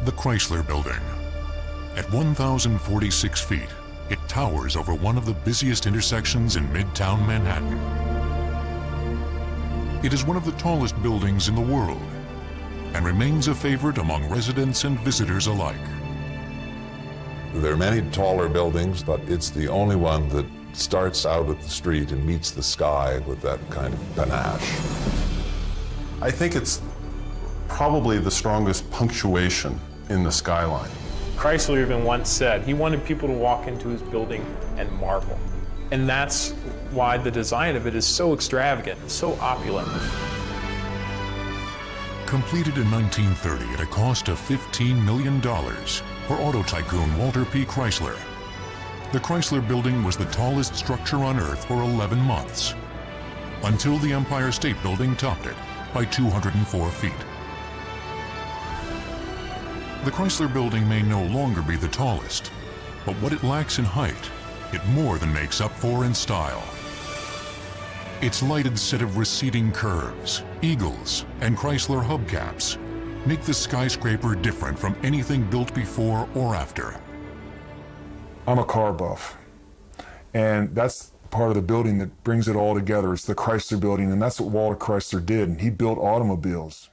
The Chrysler Building. At 1,046 feet, it towers over one of the busiest intersections in Midtown Manhattan. It is one of the tallest buildings in the world and remains a favorite among residents and visitors alike. There are many taller buildings, but it's the only one that starts out at the street and meets the sky with that kind of panache. I think it's probably the strongest punctuation in the skyline. Chrysler even once said he wanted people to walk into his building and marvel. And that's why the design of it is so extravagant, so opulent. Completed in 1930 at a cost of $15 million for auto tycoon Walter P. Chrysler, the Chrysler Building was the tallest structure on Earth for 11 months, until the Empire State Building topped it by 204 feet. The Chrysler Building may no longer be the tallest, but what it lacks in height, it more than makes up for in style. Its lighted set of receding curves, eagles, and Chrysler hubcaps make the skyscraper different from anything built before or after. I'm a car buff, and that's part of the building that brings it all together. It's the Chrysler Building, and that's what Walter Chrysler did, and he built automobiles.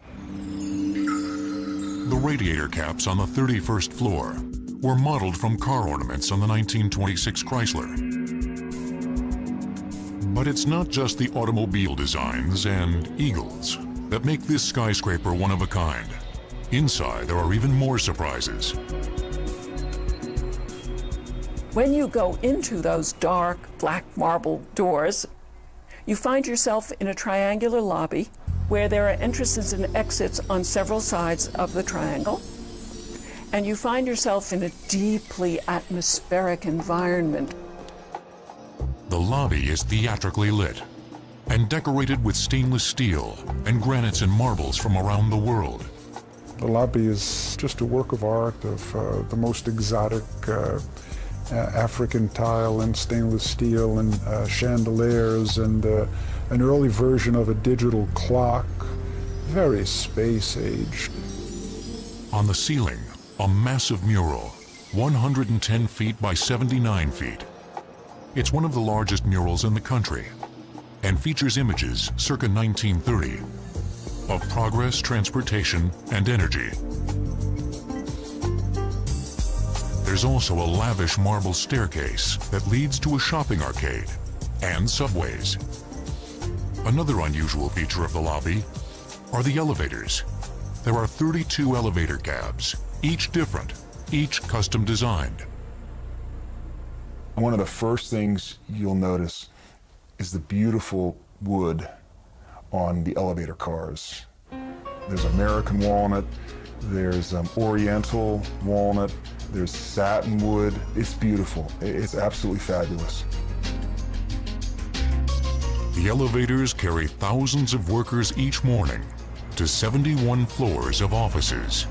The radiator caps on the 31st floor were modeled from car ornaments on the 1926 Chrysler. But it's not just the automobile designs and eagles that make this skyscraper one of a kind. Inside, there are even more surprises. When you go into those dark black marble doors, you find yourself in a triangular lobby where there are entrances and exits on several sides of the triangle. And you find yourself in a deeply atmospheric environment. The lobby is theatrically lit and decorated with stainless steel and granites and marbles from around the world. The lobby is just a work of art of the most exotic African tile and stainless steel and chandeliers and an early version of a digital clock, very space-age. On the ceiling, a massive mural, 110 feet by 79 feet. It's one of the largest murals in the country and features images circa 1930 of progress, transportation, and energy. There's also a lavish marble staircase that leads to a shopping arcade and subways. Another unusual feature of the lobby are the elevators. There are 32 elevator cabs, each different, each custom designed. One of the first things you'll notice is the beautiful wood on the elevator cars. There's American walnut, there's Oriental walnut, there's satin wood. It's beautiful. It's absolutely fabulous. The elevators carry thousands of workers each morning to 71 floors of offices.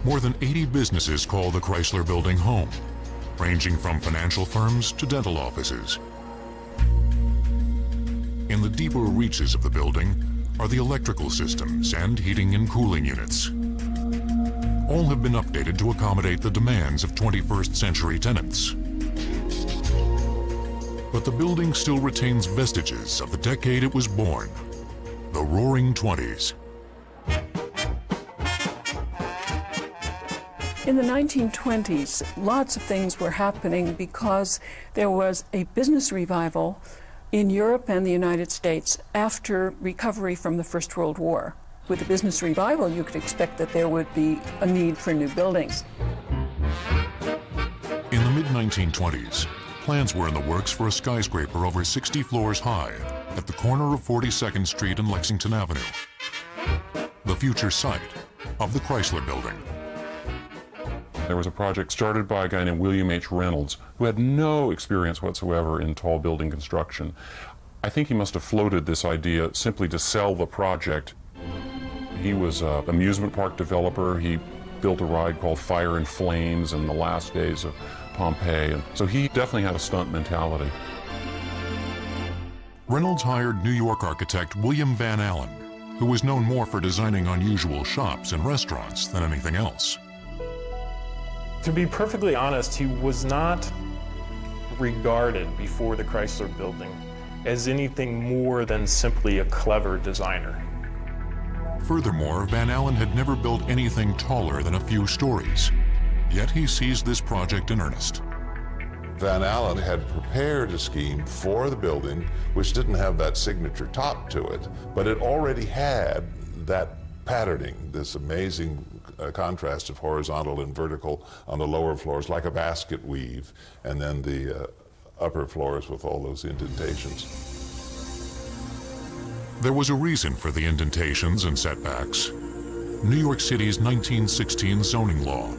More than 80 businesses call the Chrysler Building home, ranging from financial firms to dental offices. In the deeper reaches of the building are the electrical systems and heating and cooling units. All have been updated to accommodate the demands of 21st century tenants. But the building still retains vestiges of the decade it was born, the Roaring '20s. In the 1920s, lots of things were happening because there was a business revival in Europe and the United States after recovery from the First World War. With the business revival, you could expect that there would be a need for new buildings. In the mid-1920s, plans were in the works for a skyscraper over 60 floors high at the corner of 42nd Street and Lexington Avenue, the future site of the Chrysler Building. There was a project started by a guy named William H. Reynolds, who had no experience whatsoever in tall building construction. I think he must have floated this idea simply to sell the project. He was an amusement park developer. He built a ride called Fire and Flames in the last days of Pompeii. And so he definitely had a stunt mentality. Reynolds hired New York architect William Van Allen who was known more for designing unusual shops and restaurants than anything else. To be perfectly honest, he was not regarded before the Chrysler Building as anything more than simply a clever designer. Furthermore, Van Allen had never built anything taller than a few stories. Yet he seized this project in earnest. Van Allen had prepared a scheme for the building which didn't have that signature top to it, but it already had that patterning, this amazing contrast of horizontal and vertical on the lower floors, like a basket weave, and then the upper floors with all those indentations. There was a reason for the indentations and setbacks. New York City's 1916 zoning law.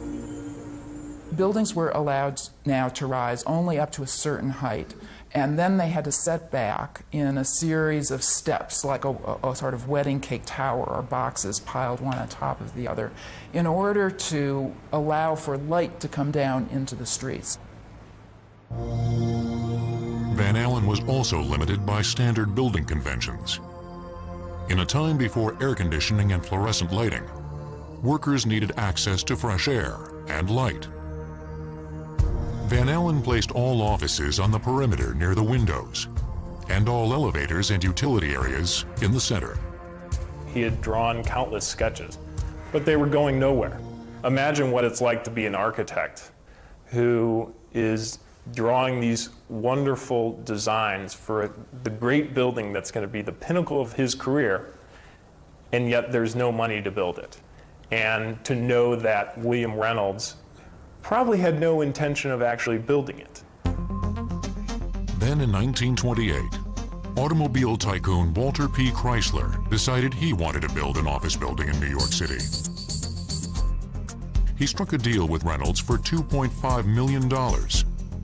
Buildings were allowed now to rise only up to a certain height, and then they had to set back in a series of steps, like a sort of wedding cake tower or boxes piled one on top of the other, in order to allow for light to come down into the streets. Van Allen was also limited by standard building conventions. In a time before air conditioning and fluorescent lighting, workers needed access to fresh air and light. Van Allen placed all offices on the perimeter near the windows, and all elevators and utility areas in the center. He had drawn countless sketches, but they were going nowhere. Imagine what it's like to be an architect who is drawing these wonderful designs for the great building that's going to be the pinnacle of his career, and yet there's no money to build it. And to know that William Reynolds probably had no intention of actually building it. Then in 1928, automobile tycoon Walter P. Chrysler decided he wanted to build an office building in New York City. He struck a deal with Reynolds for $2.5 million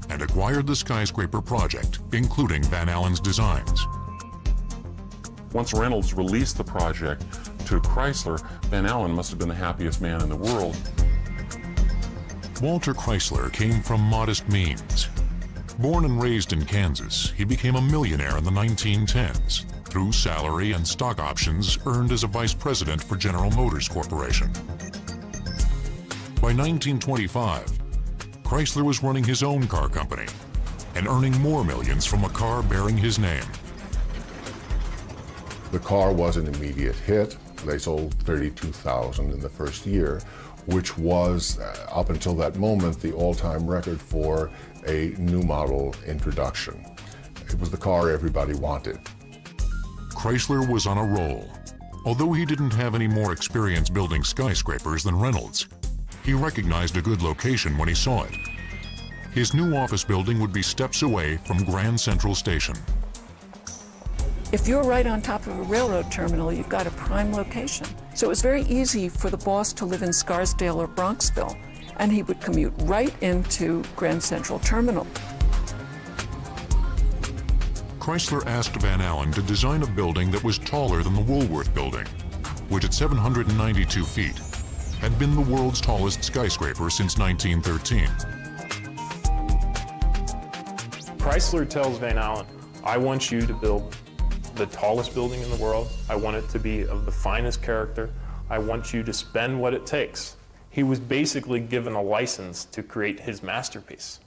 and acquired the skyscraper project, including Van Allen's designs. Once Reynolds released the project to Chrysler, Van Allen must have been the happiest man in the world. Walter Chrysler came from modest means. Born and raised in Kansas, he became a millionaire in the 1910s through salary and stock options earned as a vice president for General Motors Corporation. By 1925, Chrysler was running his own car company and earning more millions from a car bearing his name. The car was an immediate hit. They sold 32,000 in the first year, which was, up until that moment, the all-time record for a new model introduction. It was the car everybody wanted. Chrysler was on a roll. Although he didn't have any more experience building skyscrapers than Reynolds, he recognized a good location when he saw it. His new office building would be steps away from Grand Central Station. If you're right on top of a railroad terminal, you've got a prime location. So it was very easy for the boss to live in Scarsdale or Bronxville, and he would commute right into Grand Central Terminal. Chrysler asked Van Allen to design a building that was taller than the Woolworth Building, which at 792 feet had been the world's tallest skyscraper since 1913. Chrysler tells Van Allen, I want you to build the tallest building in the world. I want it to be of the finest character. I want you to spend what it takes. He was basically given a license to create his masterpiece.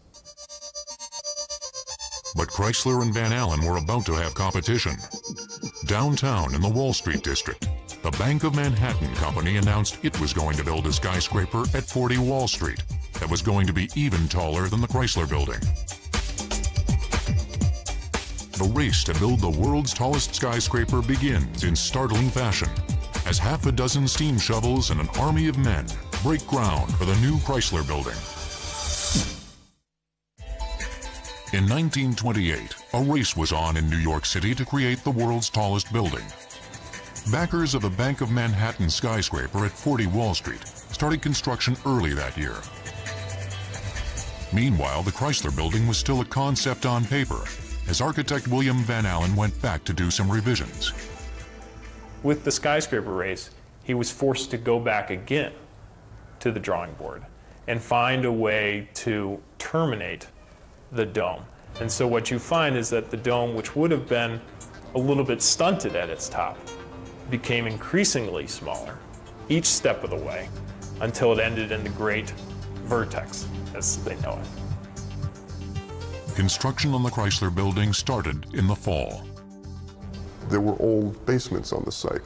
But Chrysler and Van Allen were about to have competition. Downtown in the Wall Street district, the Bank of Manhattan Company announced it was going to build a skyscraper at 40 Wall Street that was going to be even taller than the Chrysler Building. The race to build the world's tallest skyscraper begins in startling fashion as half a dozen steam shovels and an army of men break ground for the new Chrysler Building. In 1928, a race was on in New York City to create the world's tallest building. Backers of the Bank of Manhattan skyscraper at 40 Wall Street started construction early that year. Meanwhile, the Chrysler Building was still a concept on paper, as architect William Van Allen went back to do some revisions. With the skyscraper race, he was forced to go back again to the drawing board and find a way to terminate the dome. And so what you find is that the dome, which would have been a little bit stunted at its top, became increasingly smaller each step of the way until it ended in the great vertex, as they know it. Construction on the Chrysler Building started in the fall. There were old basements on the site.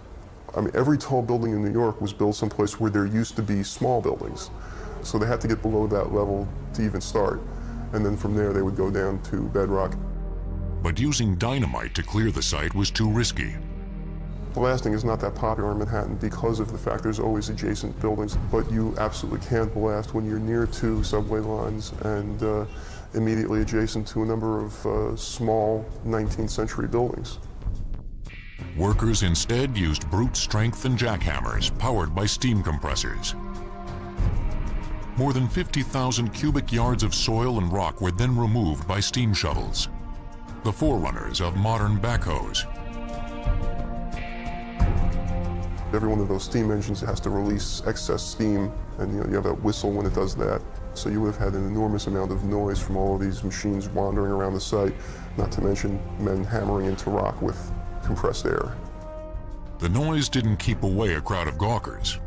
I mean, every tall building in New York was built someplace where there used to be small buildings. So they had to get below that level to even start. And then from there, they would go down to bedrock. But using dynamite to clear the site was too risky. Blasting is not that popular in Manhattan because of the fact there's always adjacent buildings, but you absolutely can't blast when you're near to subway lines and immediately adjacent to a number of small 19th century buildings. Workers instead used brute strength and jackhammers powered by steam compressors. More than 50,000 cubic yards of soil and rock were then removed by steam shovels, the forerunners of modern backhoes. Every one of those steam engines has to release excess steam, and you have that whistle when it does that. So you would have had an enormous amount of noise from all of these machines wandering around the site, not to mention men hammering into rock with compressed air. The noise didn't keep away a crowd of gawkers.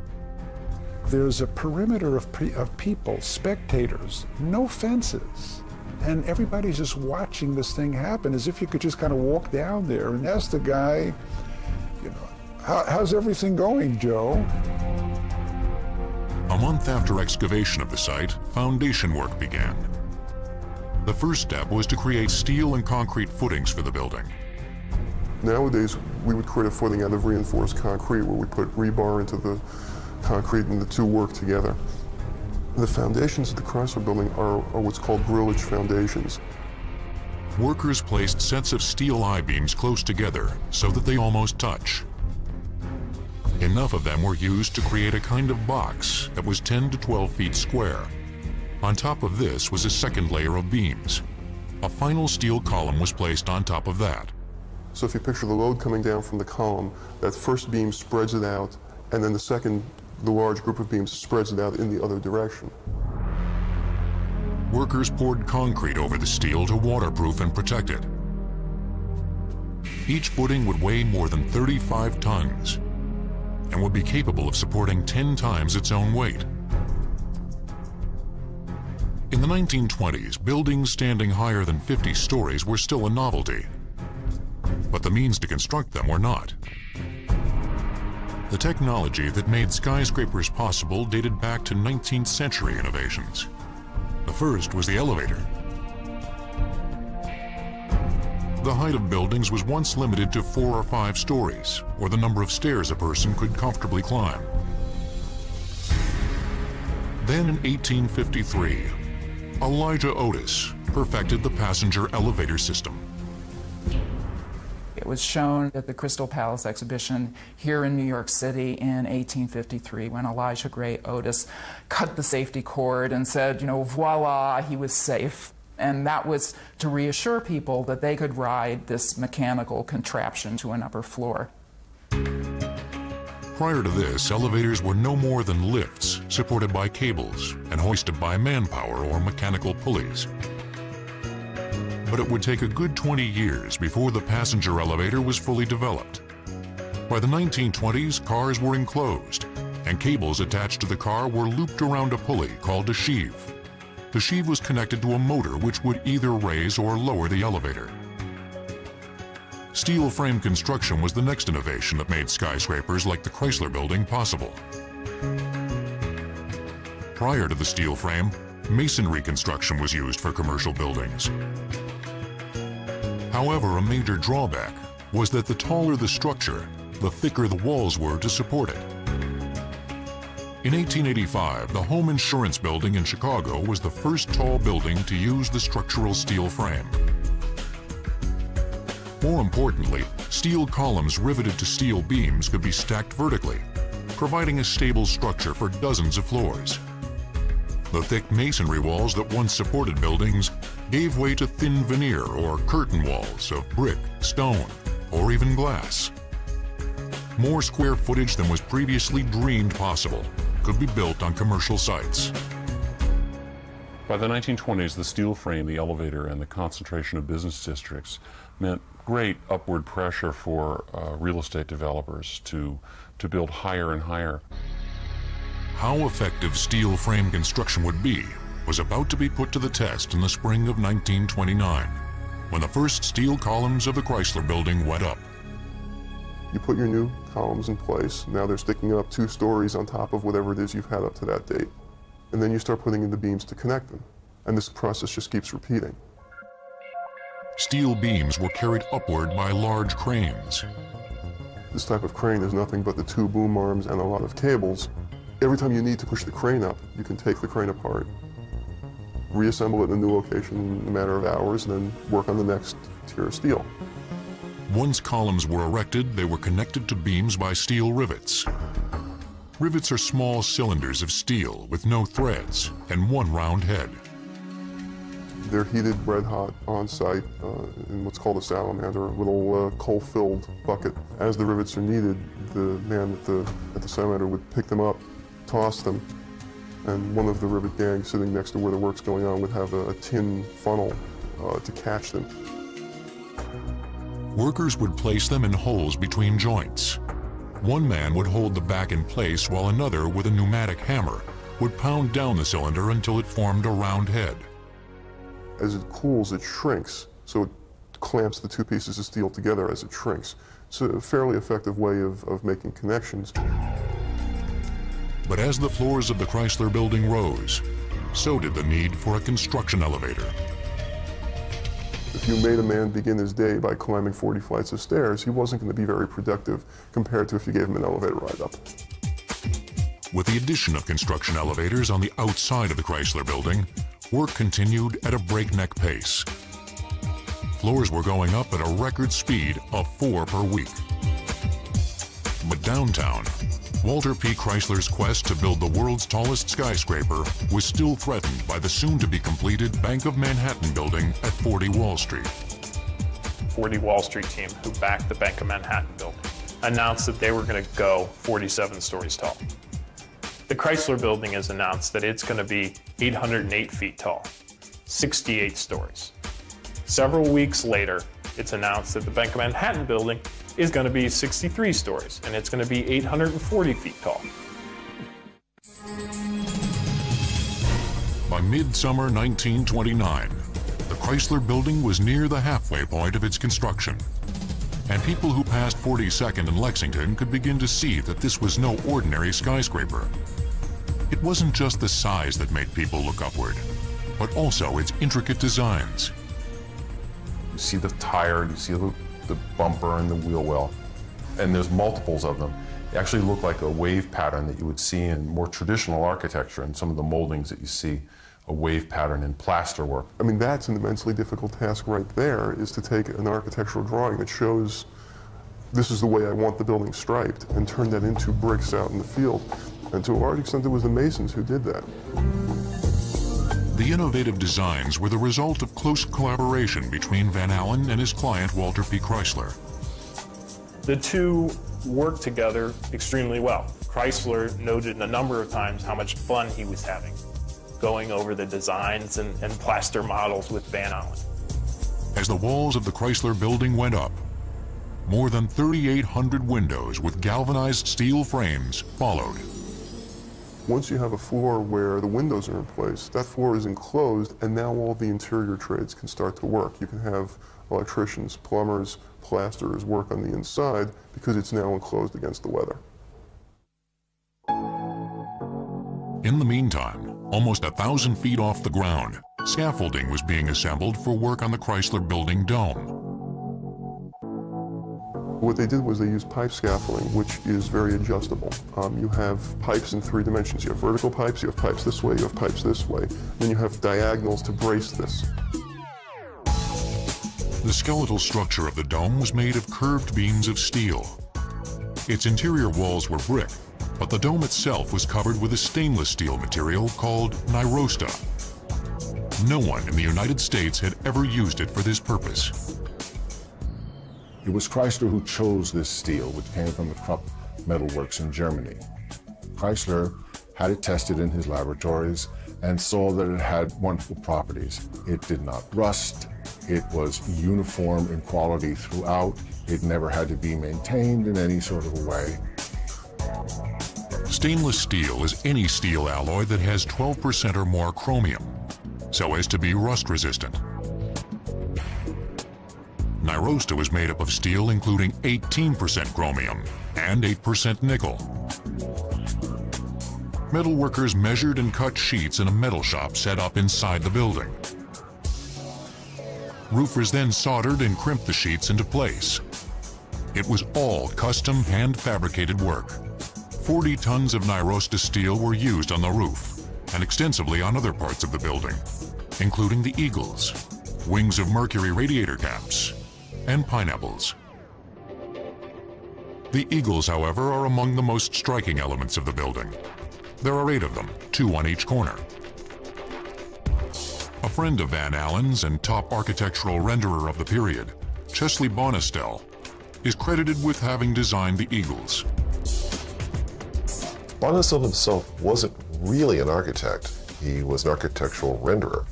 There's a perimeter of people, spectators, no fences. And everybody's just watching this thing happen as if you could just kind of walk down there and ask the guy, you know, how's everything going, Joe? A month after excavation of the site, foundation work began. The first step was to create steel and concrete footings for the building. Nowadays, we would create a footing out of reinforced concrete where we put rebar into the concrete and the two work together. The foundations of the Chrysler Building are what's called grillage foundations. Workers placed sets of steel I-beams close together so that they almost touch. Enough of them were used to create a kind of box that was 10 to 12 feet square. On top of this was a second layer of beams. A final steel column was placed on top of that. So if you picture the load coming down from the column, that first beam spreads it out, and then the large group of beams spreads it out in the other direction. Workers poured concrete over the steel to waterproof and protect it. Each footing would weigh more than 35 tons and would be capable of supporting 10 times its own weight. In the 1920s, buildings standing higher than 50 stories were still a novelty, but the means to construct them were not. The technology that made skyscrapers possible dated back to 19th century innovations. The first was the elevator. The height of buildings was once limited to 4 or 5 stories, or the number of stairs a person could comfortably climb. Then in 1853, Elijah Otis perfected the passenger elevator system. It was shown at the Crystal Palace exhibition here in New York City in 1853 when Elijah Gray Otis cut the safety cord and said, you know, voila, he was safe. And that was to reassure people that they could ride this mechanical contraption to an upper floor. Prior to this, elevators were no more than lifts supported by cables and hoisted by manpower or mechanical pulleys. But it would take a good 20 years before the passenger elevator was fully developed. By the 1920s, cars were enclosed, and cables attached to the car were looped around a pulley called a sheave. The sheave was connected to a motor which would either raise or lower the elevator. Steel frame construction was the next innovation that made skyscrapers like the Chrysler Building possible. Prior to the steel frame, masonry construction was used for commercial buildings. However, a major drawback was that the taller the structure, the thicker the walls were to support it. In 1885, the Home Insurance Building in Chicago was the first tall building to use the structural steel frame. More importantly, steel columns riveted to steel beams could be stacked vertically, providing a stable structure for dozens of floors. The thick masonry walls that once supported buildings gave way to thin veneer or curtain walls of brick, stone, or even glass. More square footage than was previously dreamed possible could be built on commercial sites. By the 1920s, the steel frame, the elevator, and the concentration of business districts meant great upward pressure for real estate developers to build higher and higher. How effective steel frame construction would be was about to be put to the test in the spring of 1929, when the first steel columns of the Chrysler Building went up. You put your new columns in place. Now they're sticking up 2 stories on top of whatever it is you've had up to that date. And then you start putting in the beams to connect them. And this process just keeps repeating. Steel beams were carried upward by large cranes. This type of crane is nothing but the 2 boom arms and a lot of cables. Every time you need to push the crane up, you can take the crane apart, reassemble it in a new location in a matter of hours, and then work on the next tier of steel. Once columns were erected, they were connected to beams by steel rivets. Rivets are small cylinders of steel with no threads and 1 round head. They're heated red hot on site in what's called a salamander, a little coal-filled bucket. As the rivets are needed, the man at the salamander would pick them up, toss them, and one of the rivet gang sitting next to where the work's going on would have a tin funnel to catch them. Workers would place them in holes between joints. One man would hold the back in place while another, with a pneumatic hammer, would pound down the cylinder until it formed a round head. As it cools, it shrinks, so it clamps the 2 pieces of steel together as it shrinks. It's a fairly effective way of making connections. But as the floors of the Chrysler Building rose, so did the need for a construction elevator. If you made a man begin his day by climbing 40 flights of stairs, he wasn't going to be very productive compared to if you gave him an elevator ride up. With the addition of construction elevators on the outside of the Chrysler Building, work continued at a breakneck pace. Floors were going up at a record speed of 4 per week. But downtown, Walter P. Chrysler's quest to build the world's tallest skyscraper was still threatened by the soon-to-be-completed Bank of Manhattan building at 40 Wall Street. 40 Wall Street team, who backed the Bank of Manhattan building, announced that they were going to go 47 stories tall. The Chrysler Building has announced that it's going to be 808 feet tall, 68 stories. Several weeks later, it's announced that the Bank of Manhattan building is going to be 63 stories, and it's going to be 840 feet tall. By midsummer 1929, the Chrysler Building was near the halfway point of its construction, and people who passed 42nd and Lexington could begin to see that this was no ordinary skyscraper. It wasn't just the size that made people look upward, but also its intricate designs. You see the tire, you see the bumper and the wheel well, and there's multiples of them. They actually look like a wave pattern that you would see in more traditional architecture, and some of the moldings that you see, a wave pattern in plaster work. I mean, that's an immensely difficult task right there, is to take an architectural drawing that shows this is the way I want the building striped and turn that into bricks out in the field. And to a large extent, it was the masons who did that. The innovative designs were the result of close collaboration between Van Allen and his client, Walter P. Chrysler. The 2 worked together extremely well. Chrysler noted a number of times how much fun he was having going over the designs and plaster models with Van Allen. As the walls of the Chrysler Building went up, more than 3,800 windows with galvanized steel frames followed. Once you have a floor where the windows are in place, that floor is enclosed, and now all the interior trades can start to work. You can have electricians, plumbers, plasterers work on the inside because it's now enclosed against the weather. In the meantime, almost 1,000 feet off the ground, scaffolding was being assembled for work on the Chrysler Building dome. What they did was they used pipe scaffolding, which is very adjustable. You have pipes in 3 dimensions. You have vertical pipes, you have pipes this way, you have pipes this way. Then you have diagonals to brace this. The skeletal structure of the dome was made of curved beams of steel. Its interior walls were brick, but the dome itself was covered with a stainless steel material called Nirosta. No one in the United States had ever used it for this purpose. It was Chrysler who chose this steel, which came from the Krupp Metalworks in Germany. Chrysler had it tested in his laboratories and saw that it had wonderful properties. It did not rust, It was uniform in quality throughout. It never had to be maintained in any sort of a way. Stainless steel is any steel alloy that has 12% or more chromium, so as to be rust resistant. Nyrosta was made up of steel including 18% chromium and 8% nickel. Metal workers measured and cut sheets in a metal shop set up inside the building. Roofers then soldered and crimped the sheets into place. It was all custom hand-fabricated work. 40 tons of Nyrosta steel were used on the roof and extensively on other parts of the building, including the eagles, wings of Mercury radiator caps, and pineapples. The eagles, however, are among the most striking elements of the building. There are 8 of them, 2 on each corner. A friend of Van Allen's and top architectural renderer of the period, Chesley Bonestell, is credited with having designed the eagles. Bonestell himself wasn't really an architect. He was an architectural renderer,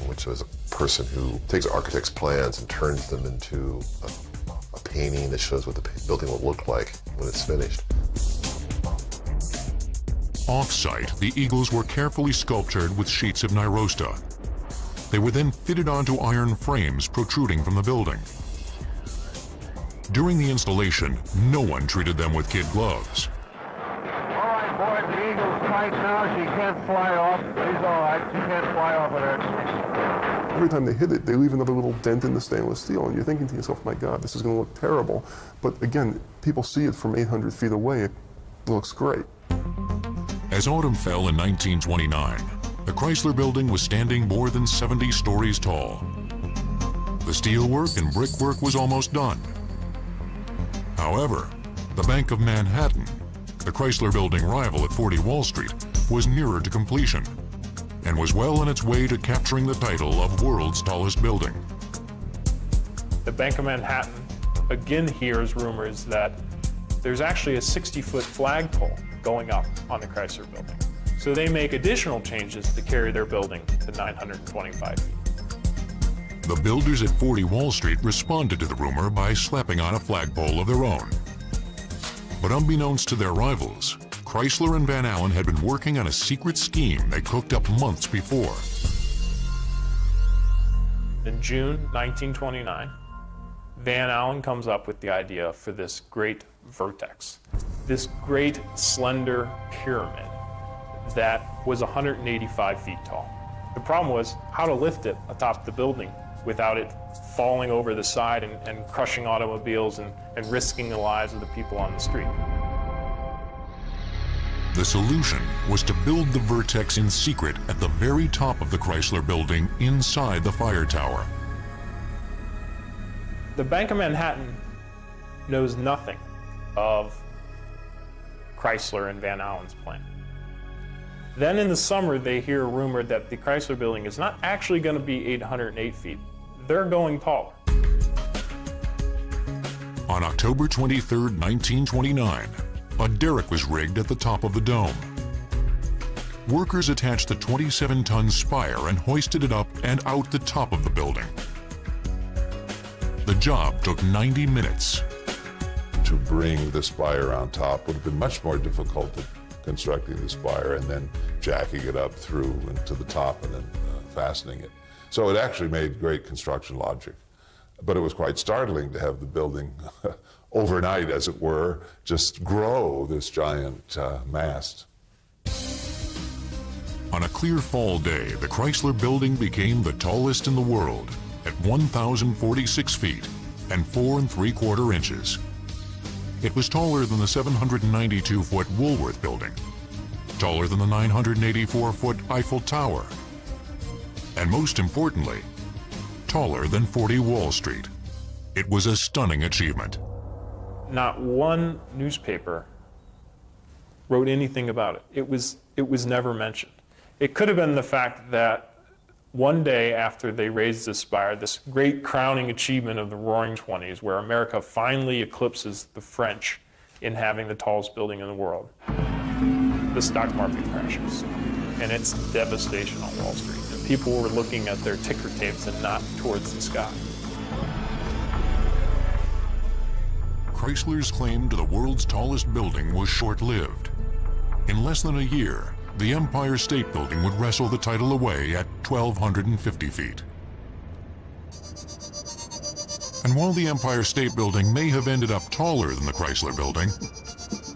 which is a person who takes architect's plans and turns them into a painting that shows what the building will look like when it's finished. Off-site, the eagles were carefully sculptured with sheets of Nyrosta. They were then fitted onto iron frames protruding from the building. During the installation, no one treated them with kid gloves. All right, boys, the eagle's tight now. She can't fly off. She's all right. She can't fly off with her. Every time they hit it, they leave another little dent in the stainless steel, and you're thinking to yourself, my God, this is going to look terrible. But again, people see it from 800 feet away. It looks great. As autumn fell in 1929, the Chrysler Building was standing more than 70 stories tall. The steelwork and brickwork was almost done. However, the Bank of Manhattan, the Chrysler Building rival at 40 Wall Street, was nearer to completion and was well on its way to capturing the title of world's tallest building. The Bank of Manhattan again hears rumors that there's actually a 60-foot flagpole going up on the Chrysler Building. So they make additional changes to carry their building to 925 feet. The builders at 40 Wall Street responded to the rumor by slapping on a flagpole of their own. But unbeknownst to their rivals, Chrysler and Van Allen had been working on a secret scheme they cooked up months before. In June 1929, Van Allen comes up with the idea for this great vertex, this great slender pyramid that was 185 feet tall. The problem was how to lift it atop the building without it falling over the side and crushing automobiles and risking the lives of the people on the street. The solution was to build the vertex in secret at the very top of the Chrysler Building inside the fire tower. The Bank of Manhattan knows nothing of Chrysler and Van Allen's plan. Then in the summer, they hear a rumor that the Chrysler Building is not actually going to be 808 feet. They're going taller. On October 23, 1929, a derrick was rigged at the top of the dome. Workers attached the 27-ton spire and hoisted it up and out the top of the building. The job took 90 minutes. To bring the spire on top would have been much more difficult than constructing the spire and then jacking it up through and to the top and then fastening it. So it actually made great construction logic. But it was quite startling to have the building overnight, as it were, just grow this giant mast. On a clear fall day, the Chrysler Building became the tallest in the world at 1,046 feet and 4 3/4 inches. It was taller than the 792-foot Woolworth Building, taller than the 984-foot Eiffel Tower, and most importantly, taller than 40 Wall Street. It was a stunning achievement. Not one newspaper wrote anything about it. It was never mentioned. It could have been the fact that one day after they raised this spire, this great crowning achievement of the Roaring '20s, where America finally eclipses the French in having the tallest building in the world, the stock market crashes, and it's devastation on Wall Street. people were looking at their ticker tapes and not towards the sky. Chrysler's claim to the world's tallest building was short-lived. In less than a year, the Empire State Building would wrestle the title away at 1,250 feet. And while the Empire State Building may have ended up taller than the Chrysler Building,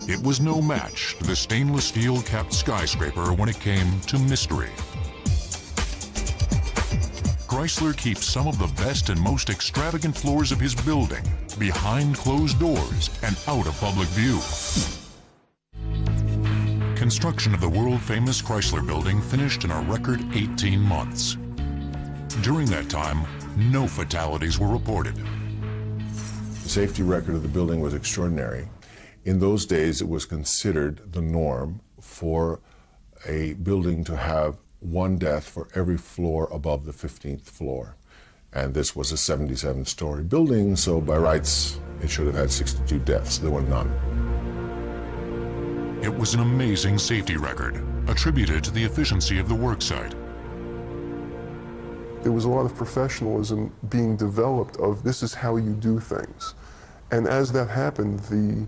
it was no match to the stainless steel-capped skyscraper when it came to mystery. Chrysler keeps some of the best and most extravagant floors of his building behind closed doors and out of public view. Construction of the world-famous Chrysler Building finished in a record 18 months. During that time, no fatalities were reported. The safety record of the building was extraordinary. In those days, it was considered the norm for a building to have one death for every floor above the 15th floor. And this was a 77-story building, so by rights, it should have had 62 deaths. There were none. It was an amazing safety record, attributed to the efficiency of the worksite. There was a lot of professionalism being developed of this is how you do things. And as that happened, the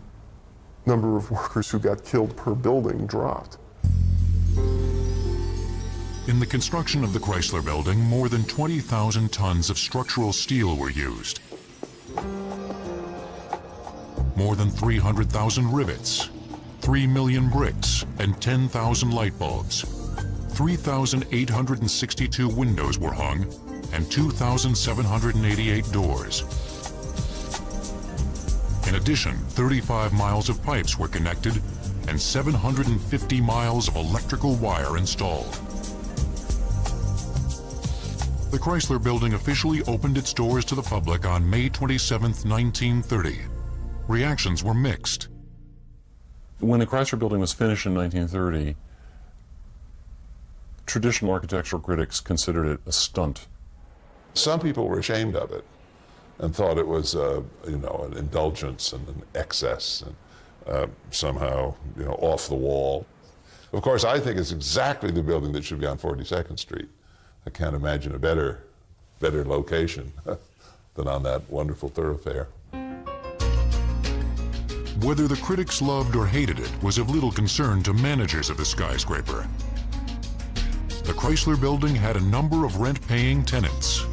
number of workers who got killed per building dropped. In the construction of the Chrysler Building, more than 20,000 tons of structural steel were used. More than 300,000 rivets, 3 million bricks, and 10,000 light bulbs. 3,862 windows were hung, and 2,788 doors. In addition, 35 miles of pipes were connected, and 750 miles of electrical wire installed. The Chrysler Building officially opened its doors to the public on May 27, 1930. Reactions were mixed. When the Chrysler Building was finished in 1930, traditional architectural critics considered it a stunt. Some people were ashamed of it and thought it was, an indulgence and an excess and somehow, off the wall. Of course, I think it's exactly the building that should be on 42nd Street. I can't imagine a better location than on that wonderful thoroughfare. Whether the critics loved or hated it was of little concern to managers of the skyscraper. The Chrysler Building had a number of rent-paying tenants.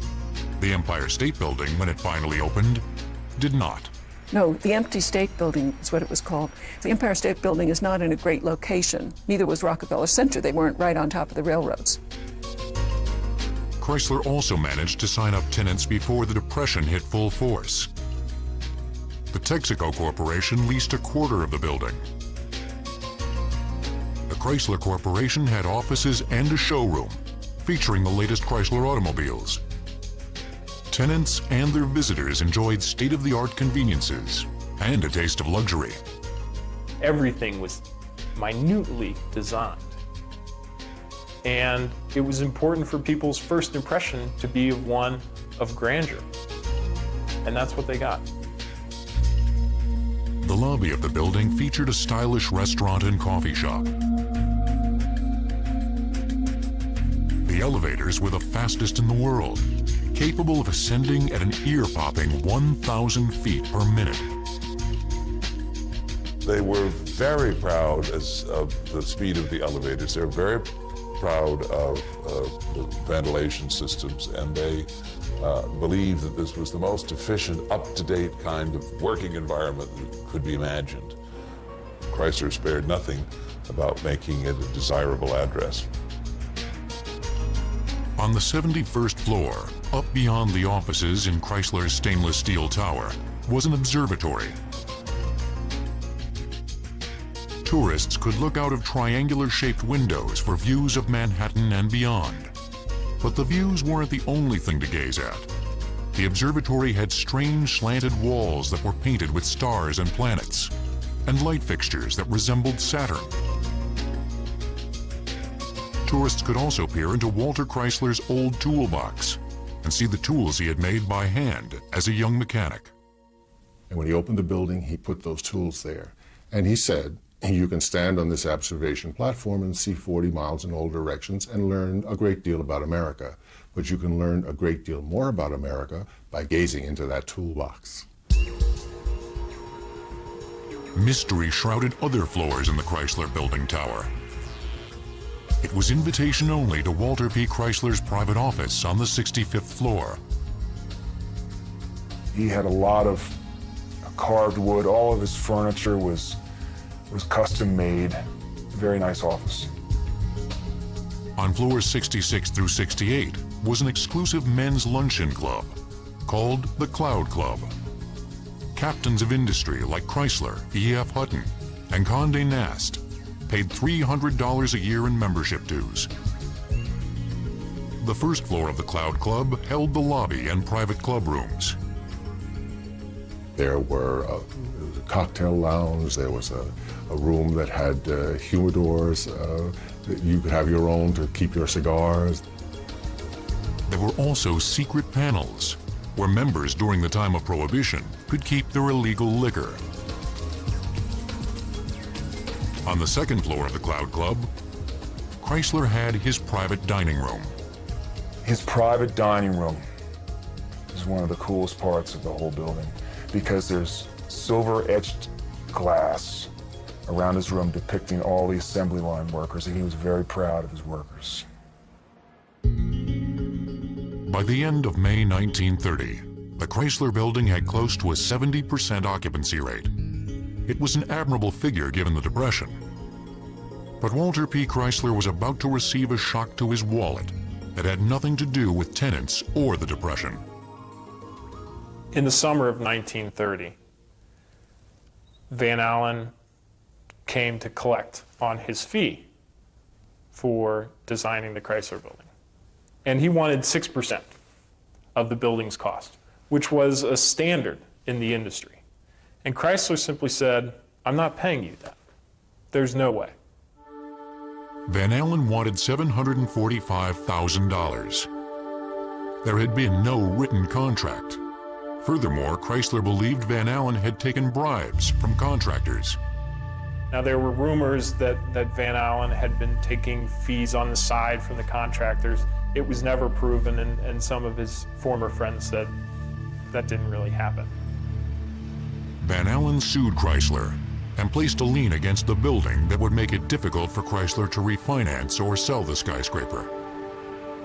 The Empire State Building, when it finally opened, did not. No, the Empty State Building is what it was called. The Empire State Building is not in a great location. Neither was Rockefeller Center. They weren't right on top of the railroads. Chrysler also managed to sign up tenants before the Depression hit full force. The Texaco Corporation leased a quarter of the building. The Chrysler Corporation had offices and a showroom featuring the latest Chrysler automobiles. Tenants and their visitors enjoyed state-of-the-art conveniences and a taste of luxury. Everything was minutely designed. And it was important for people's first impression to be one of grandeur. And that's what they got. The lobby of the building featured a stylish restaurant and coffee shop. The elevators were the fastest in the world, capable of ascending at an ear-popping 1,000 feet per minute. They were very proud of the speed of the elevators. They were very proud of the ventilation systems, and they believed that this was the most efficient, up-to-date kind of working environment that could be imagined. Chrysler spared nothing about making it a desirable address. On the 71st floor, up beyond the offices in Chrysler's stainless steel tower, was an observatory. Tourists could look out of triangular-shaped windows for views of Manhattan and beyond. But the views weren't the only thing to gaze at. The observatory had strange slanted walls that were painted with stars and planets, and light fixtures that resembled Saturn. Tourists could also peer into Walter Chrysler's old toolbox and see the tools he had made by hand as a young mechanic. And when he opened the building, he put those tools there. And he said, You can stand on this observation platform and see 40 miles in all directions and learn a great deal about America. But you can learn a great deal more about America by gazing into that toolbox. Mystery shrouded other floors in the Chrysler Building Tower. It was invitation only to Walter P. Chrysler's private office on the 65th floor. He had a lot of carved wood. All of his furniture was custom made. Very nice office. On floors 66 through 68 was an exclusive men's luncheon club called the Cloud Club. Captains of industry like Chrysler, E.F. Hutton, and Condé Nast paid $300 a year in membership dues. The first floor of the Cloud Club held the lobby and private club rooms. There were a cocktail lounge, there was a room that had humidors, you could have your own to keep your cigars. There were also secret panels where members during the time of Prohibition could keep their illegal liquor. On the second floor of the Cloud Club, Chrysler had his private dining room. His private dining room is one of the coolest parts of the whole building because there's silver-etched glass around his room depicting all the assembly line workers, and he was very proud of his workers. By the end of May 1930, the Chrysler Building had close to a 70% occupancy rate. It was an admirable figure given the Depression. But Walter P. Chrysler was about to receive a shock to his wallet that had nothing to do with tenants or the Depression. In the summer of 1930, Van Allen came to collect on his fee for designing the Chrysler Building. And he wanted 6% of the building's cost, which was a standard in the industry. And Chrysler simply said, I'm not paying you that. There's no way. Van Allen wanted $745,000. There had been no written contract. Furthermore, Chrysler believed Van Allen had taken bribes from contractors. Now, there were rumors that Van Allen had been taking fees on the side from the contractors. It was never proven, and some of his former friends said that didn't really happen. Van Allen sued Chrysler and placed a lien against the building that would make it difficult for Chrysler to refinance or sell the skyscraper.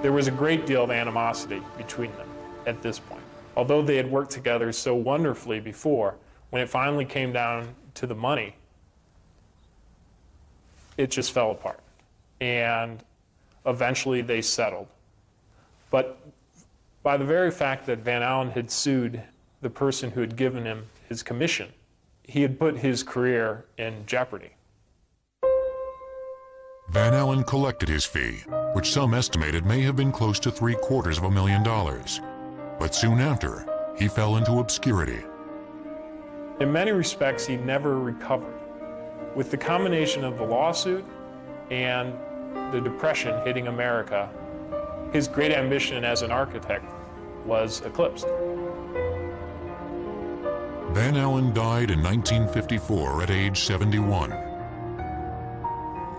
There was a great deal of animosity between them at this point. Although they had worked together so wonderfully before, when it finally came down to the money, it just fell apart. And eventually they settled. But by the very fact that Van Allen had sued the person who had given him his commission, he had put his career in jeopardy. Van Allen collected his fee, which some estimated may have been close to $750,000. But soon after, he fell into obscurity. In many respects, he never recovered. With the combination of the lawsuit and the Depression hitting America, his great ambition as an architect was eclipsed. Van Allen died in 1954 at age 71.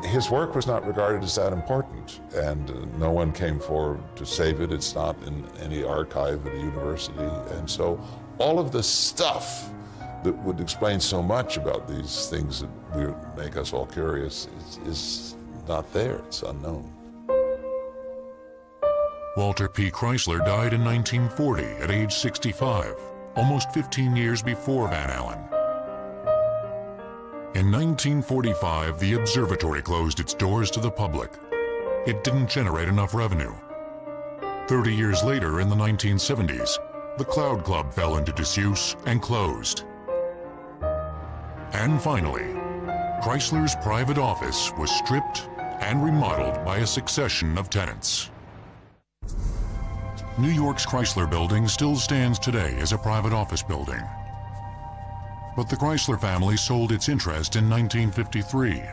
His work was not regarded as that important, and no one came forward to save it. It's not in any archive at a university. And so all of the stuff that would explain so much about these things that make us all curious is not there. It's unknown. Walter P. Chrysler died in 1940 at age 65, almost 15 years before Van Allen. In 1945, the observatory closed its doors to the public. It didn't generate enough revenue. 30 years later, in the 1970s, the Cloud Club fell into disuse and closed. And finally, Chrysler's private office was stripped and remodeled by a succession of tenants. New York's Chrysler Building still stands today as a private office building. But the Chrysler family sold its interest in 1953.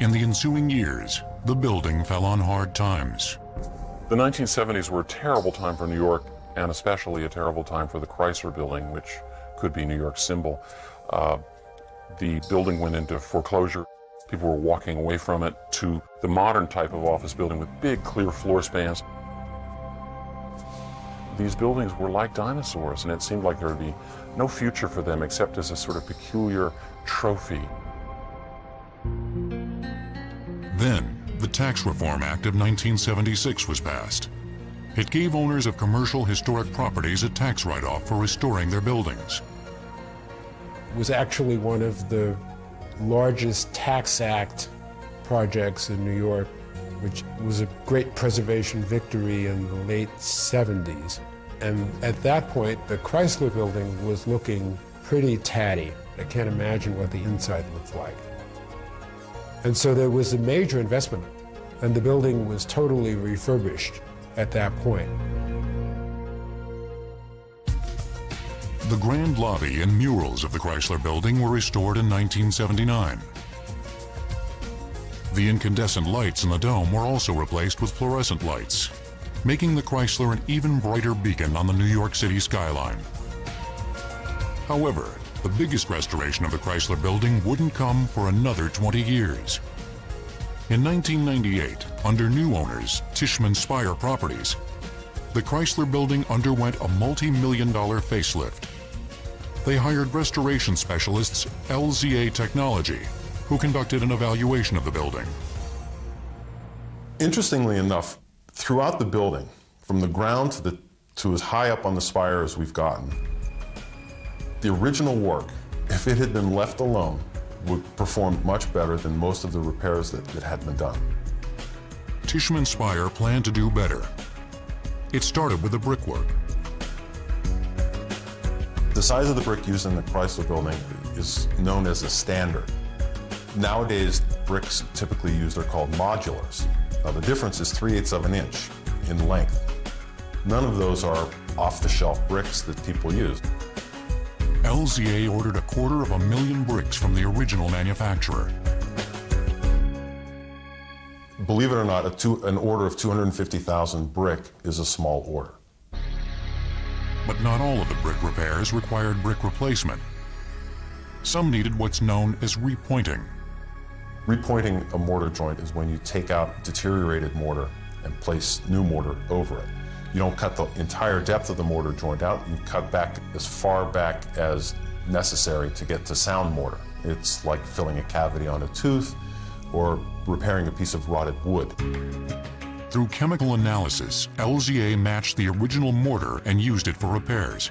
In the ensuing years, the building fell on hard times. The 1970s were a terrible time for New York, and especially a terrible time for the Chrysler Building, which could be New York's symbol. the building went into foreclosure. People were walking away from it to the modern type of office building with big clear floor spans. These buildings were like dinosaurs, and it seemed like there would be no future for them except as a sort of peculiar trophy. Then, the Tax Reform Act of 1976 was passed. It gave owners of commercial historic properties a tax write-off for restoring their buildings. It was actually one of the largest Tax Act projects in New York, which was a great preservation victory in the late 70s. And at that point, the Chrysler Building was looking pretty tatty. I can't imagine what the inside looked like. And so there was a major investment, and the building was totally refurbished at that point. The grand lobby and murals of the Chrysler Building were restored in 1979. The incandescent lights in the dome were also replaced with fluorescent lights, making the Chrysler an even brighter beacon on the New York City skyline. However, the biggest restoration of the Chrysler Building wouldn't come for another 20 years. In 1998, under new owners, Tishman Speyer Properties, the Chrysler Building underwent a multi-million-dollar facelift. They hired restoration specialists LZA Technology, who conducted an evaluation of the building. Interestingly enough, throughout the building, from the ground to as high up on the spire as we've gotten, the original work, if it had been left alone, would perform much better than most of the repairs that had been done. Tishman Speyer planned to do better. It started with the brickwork. The size of the brick used in the Chrysler Building is known as a standard. Nowadays, bricks typically used are called modulars. Now the difference is 3/8 of an inch in length. None of those are off-the-shelf bricks that people use. LZA ordered 250,000 bricks from the original manufacturer. Believe it or not, an order of 250,000 brick is a small order. But not all of the brick repairs required brick replacement. Some needed what's known as repointing. Repointing a mortar joint is when you take out deteriorated mortar and place new mortar over it. You don't cut the entire depth of the mortar joint out, you cut back as far back as necessary to get to sound mortar. It's like filling a cavity on a tooth or repairing a piece of rotted wood. Through chemical analysis, LZA matched the original mortar and used it for repairs.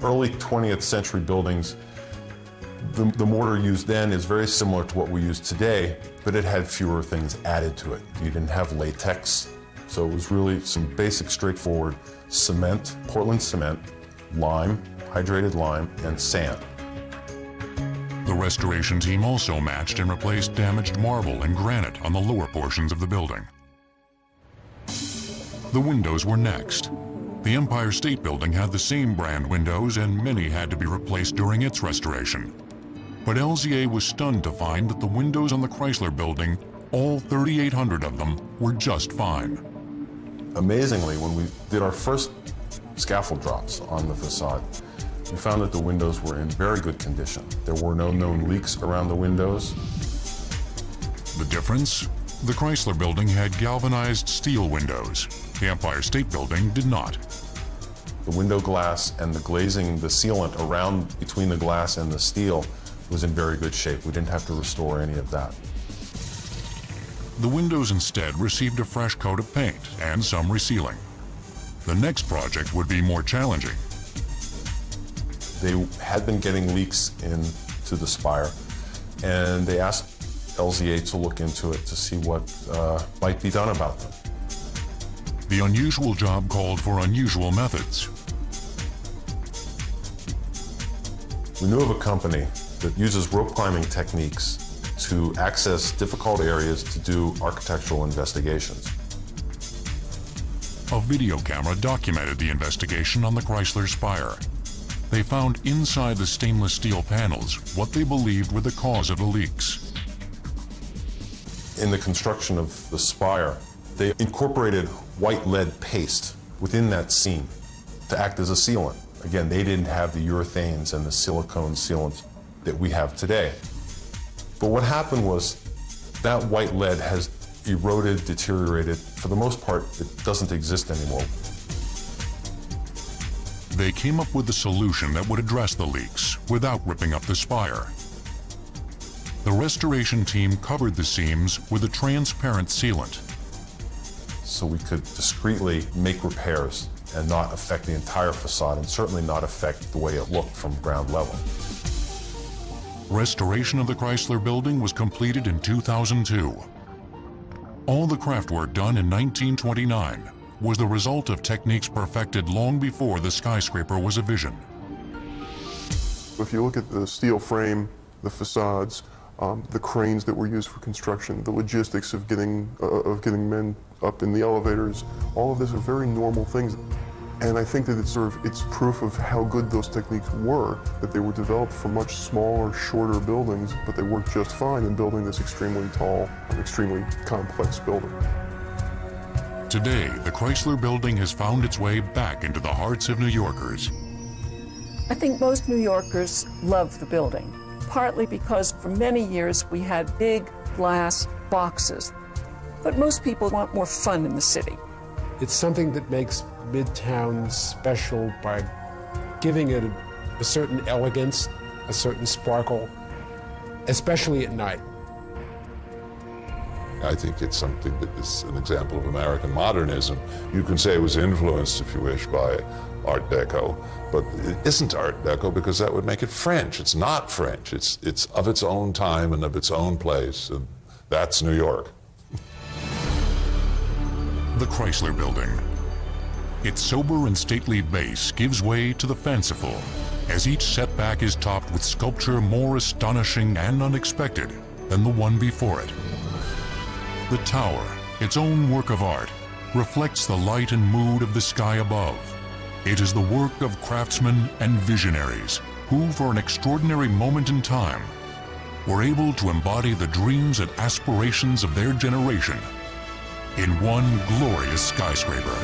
Early 20th century buildings, the mortar used then is very similar to what we use today, but it had fewer things added to it. You didn't have latex, so it was really some basic, straightforward cement, Portland cement, lime, hydrated lime, and sand. The restoration team also matched and replaced damaged marble and granite on the lower portions of the building. The windows were next. The Empire State Building had the same brand windows, and many had to be replaced during its restoration. But LZA was stunned to find that the windows on the Chrysler Building, all 3,800 of them, were just fine. Amazingly, when we did our first scaffold drops on the facade, we found that the windows were in very good condition. There were no known leaks around the windows. The difference? The Chrysler Building had galvanized steel windows. The Empire State Building did not. The window glass and the glazing, the sealant around between the glass and the steel was in very good shape. We didn't have to restore any of that. The windows instead received a fresh coat of paint and some resealing. The next project would be more challenging. They had been getting leaks into the spire, and they asked LZA to look into it to see what might be done about them. The unusual job called for unusual methods. We knew of a company that uses rope climbing techniques to access difficult areas to do architectural investigations. A video camera documented the investigation on the Chrysler Spire. They found inside the stainless steel panels what they believed were the cause of the leaks. In the construction of the spire, they incorporated white lead paste within that seam to act as a sealant. Again, they didn't have the urethanes and the silicone sealants that we have today. But what happened was that white lead has eroded, deteriorated. For the most part, it doesn't exist anymore. They came up with a solution that would address the leaks without ripping up the spire. The restoration team covered the seams with a transparent sealant. So we could discreetly make repairs and not affect the entire facade, and certainly not affect the way it looked from ground level. Restoration of the Chrysler Building was completed in 2002. All the craftwork done in 1929 was the result of techniques perfected long before the skyscraper was a vision. If you look at the steel frame, the facades, the cranes that were used for construction, the logistics of getting men up in the elevators, all of this are very normal things. And I think that it's proof of how good those techniques were, that they were developed for much smaller, shorter buildings, but they worked just fine in building this extremely tall, extremely complex building. Today, the Chrysler Building has found its way back into the hearts of New Yorkers. I think most New Yorkers love the building, partly because for many years we had big glass boxes. But most people want more fun in the city. It's something that makes Midtown special by giving it a certain elegance, a certain sparkle, especially at night. I think it's something that is an example of American modernism. You can say it was influenced, if you wish, by Art Deco, but it isn't Art Deco because that would make it French. It's not French. It's of its own time and of its own place, and that's New York. The Chrysler Building. Its sober and stately base gives way to the fanciful, as each setback is topped with sculpture more astonishing and unexpected than the one before it. The tower, its own work of art, reflects the light and mood of the sky above. It is the work of craftsmen and visionaries who, for an extraordinary moment in time, were able to embody the dreams and aspirations of their generation in one glorious skyscraper.